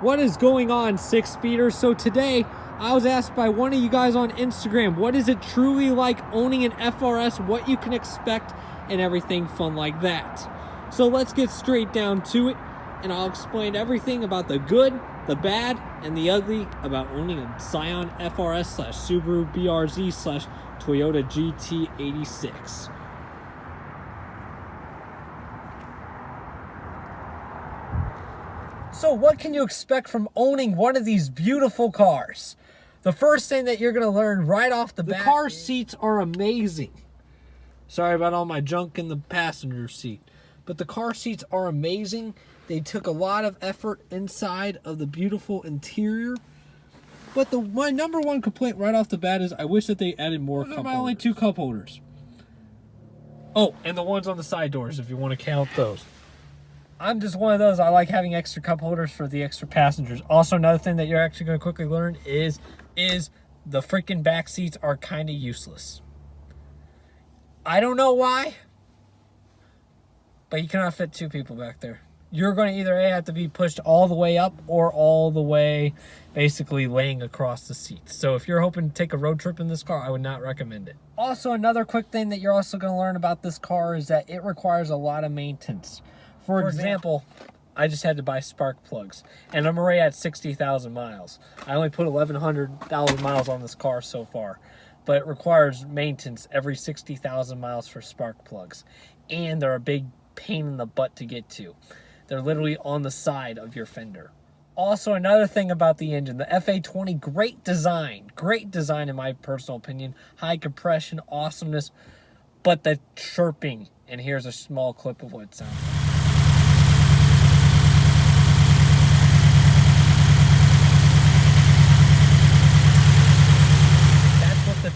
What is going on, six speeders? So today I was asked by one of you guys on Instagram, what is it truly like owning an FRS, what you can expect, and everything fun like that. So let's get straight down to it, and I'll explain everything about the good, the bad, and the ugly about owning a Scion FRS / Subaru BRZ / Toyota Gt86. So what can you expect from owning one of these beautiful cars? The first thing that you're going to learn right off the bat, the car seats are amazing. Sorry about all my junk in the passenger seat. But the car seats are amazing. They took a lot of effort inside of the beautiful interior. But my number one complaint right off the bat is I wish that they added more cup holders. Those are my only two cup holders. Oh, and the ones on the side doors if you want to count those. I'm just one of those. I like having extra cup holders for the extra passengers. Also, another thing that you're actually going to quickly learn is the freaking back seats are kind of useless. I don't know why, but you cannot fit two people back there. You're going to either have to be pushed all the way up or all the way basically laying across the seats. So if you're hoping to take a road trip in this car, I would not recommend it. Also, another quick thing that you're also going to learn about this car is that it requires a lot of maintenance. For example, I just had to buy spark plugs, and I'm already at 60,000 miles. I only put 1,100,000 miles on this car so far, but it requires maintenance every 60,000 miles for spark plugs, and they're a big pain in the butt to get to. They're literally on the side of your fender. Also, another thing about the engine, the FA20, great design in my personal opinion, high compression, awesomeness, but the chirping, and here's a small clip of what it sounds like.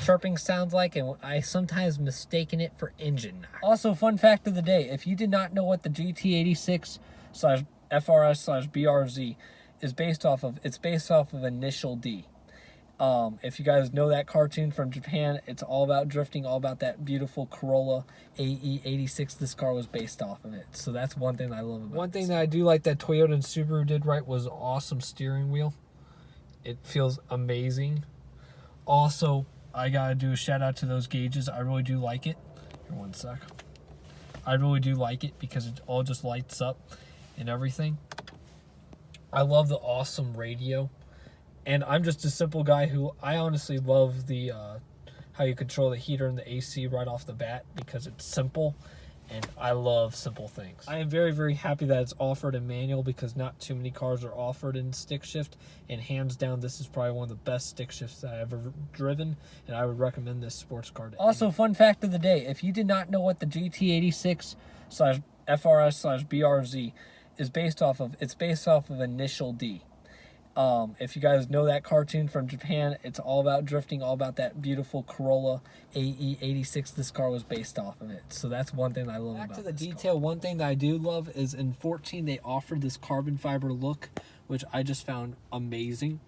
Chirping sounds like, and I sometimes mistaken it for engine knock. Also, fun fact of the day, if you did not know what the Gt86 / FRS / BRZ is based off of, it's based off of Initial D. If you guys know that cartoon from Japan, it's all about drifting, all about that beautiful Corolla AE86. This car was based off of it. So that's one thing I love about it. One thing that I do like that Toyota and Subaru did right was awesome steering wheel. It feels amazing. Also, I gotta do a shout out to those gauges. I really do like it. Here, one sec. I really do like it because it all just lights up and everything. I love the awesome radio. And I'm just a simple guy who, I honestly love the how you control the heater and the AC right off the bat because it's simple. And I love simple things. I am very, very happy that it's offered in manual because not too many cars are offered in stick shift. And hands down, this is probably one of the best stick shifts that I've ever driven. And I would recommend this sports car to anyone. Fun fact of the day, if you did not know what the Gt86 / FRS / BRZ is based off of, it's based off of Initial D. If you guys know that cartoon from Japan, it's all about drifting, all about that beautiful Corolla AE86. This car was based off of it. So that's one thing I love about it. Back to the detail, one thing that I do love is in 14 they offered this carbon fiber look, which I just found amazing.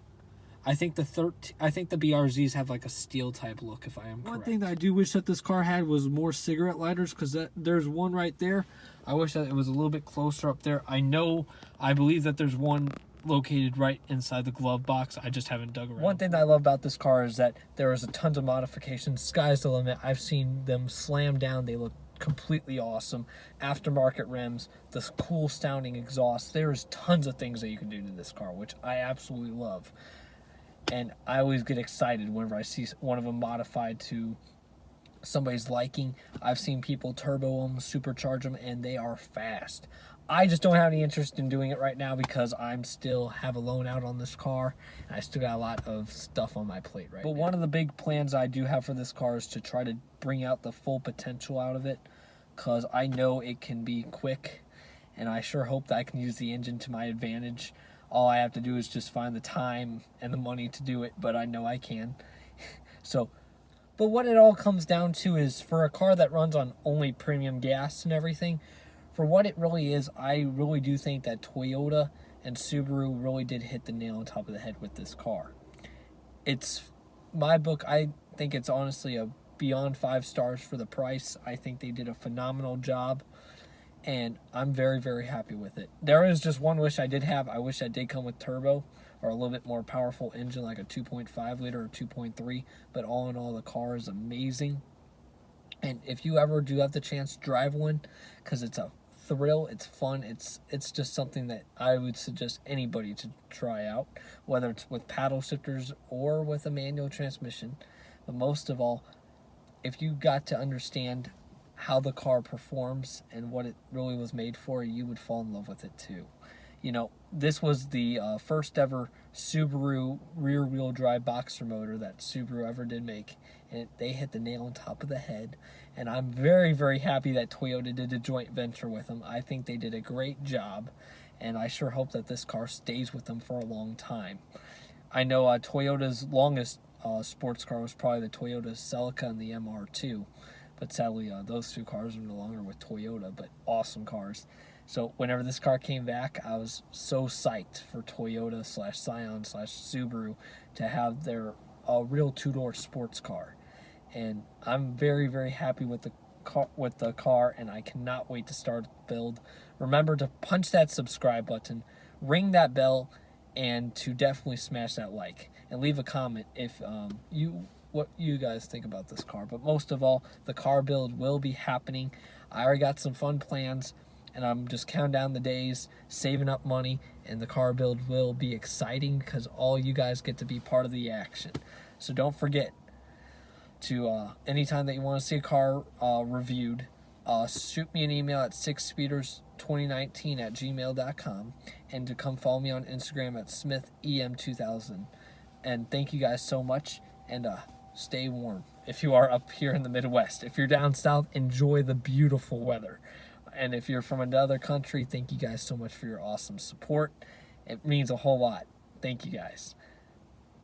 I think the BRZs have like a steel type look, if I am correct. One thing that I do wish that this car had was more cigarette lighters, because there's one right there. I wish that it was a little bit closer up there. I believe that there's one located right inside the glove box. I just haven't dug around. One thing that I love about this car is that there is a tons of modifications. Sky's the limit. I've seen them slam down. They look completely awesome. Aftermarket rims, this cool sounding exhaust. There's tons of things that you can do to this car, which I absolutely love. And I always get excited whenever I see one of them modified to somebody's liking. I've seen people turbo them, supercharge them, and they are fast. I just don't have any interest in doing it right now because I'm still have a loan out on this car, and I still got a lot of stuff on my plate right now. But one of the big plans I do have for this car is to try to bring out the full potential out of it, because I know it can be quick, and I sure hope that I can use the engine to my advantage. All I have to do is just find the time and the money to do it, but I know I can. But what it all comes down to is, for a car that runs on only premium gas and everything, for what it really is, I really do think that Toyota and Subaru really did hit the nail on top of the head with this car. It's my book. I think it's honestly a beyond 5 stars for the price. I think they did a phenomenal job. and I'm very, very happy with it. There is just one wish I did have. I wish I did come with turbo or a little bit more powerful engine, like a 2.5 liter or 2.3, but all in all, the car is amazing. And if you ever do have the chance, drive one, because it's a thrill, it's fun, it's just something that I would suggest anybody to try out, whether it's with paddle shifters or with a manual transmission. But most of all, if you got to understand how the car performs and what it really was made for, you would fall in love with it too. You know, this was the first ever Subaru rear-wheel drive boxer motor that Subaru ever did make, and they hit the nail on top of the head. And I'm very, very happy that Toyota did a joint venture with them. I think they did a great job, and I sure hope that this car stays with them for a long time. I know Toyota's longest sports car was probably the Toyota Celica and the MR2, but sadly those two cars are no longer with Toyota, but awesome cars. So whenever this car came back, I was so psyched for Toyota / Scion / Subaru to have their real two-door sports car. And I'm very, very happy with the car, and I cannot wait to start the build. Remember to punch that subscribe button, ring that bell, and to definitely smash that like. And leave a comment if what you guys think about this car. But most of all, the car build will be happening. I already got some fun plans, and I'm just counting down the days, saving up money, and the car build will be exciting because all you guys get to be part of the action. So don't forget to, anytime that you want to see a car reviewed, shoot me an email at 6speeders2019@gmail.com, and to come follow me on Instagram at SmithEM2000. And thank you guys so much, and stay warm if you are up here in the Midwest. If you're down south, enjoy the beautiful weather. And if you're from another country, thank you guys so much for your awesome support. It means a whole lot. Thank you guys.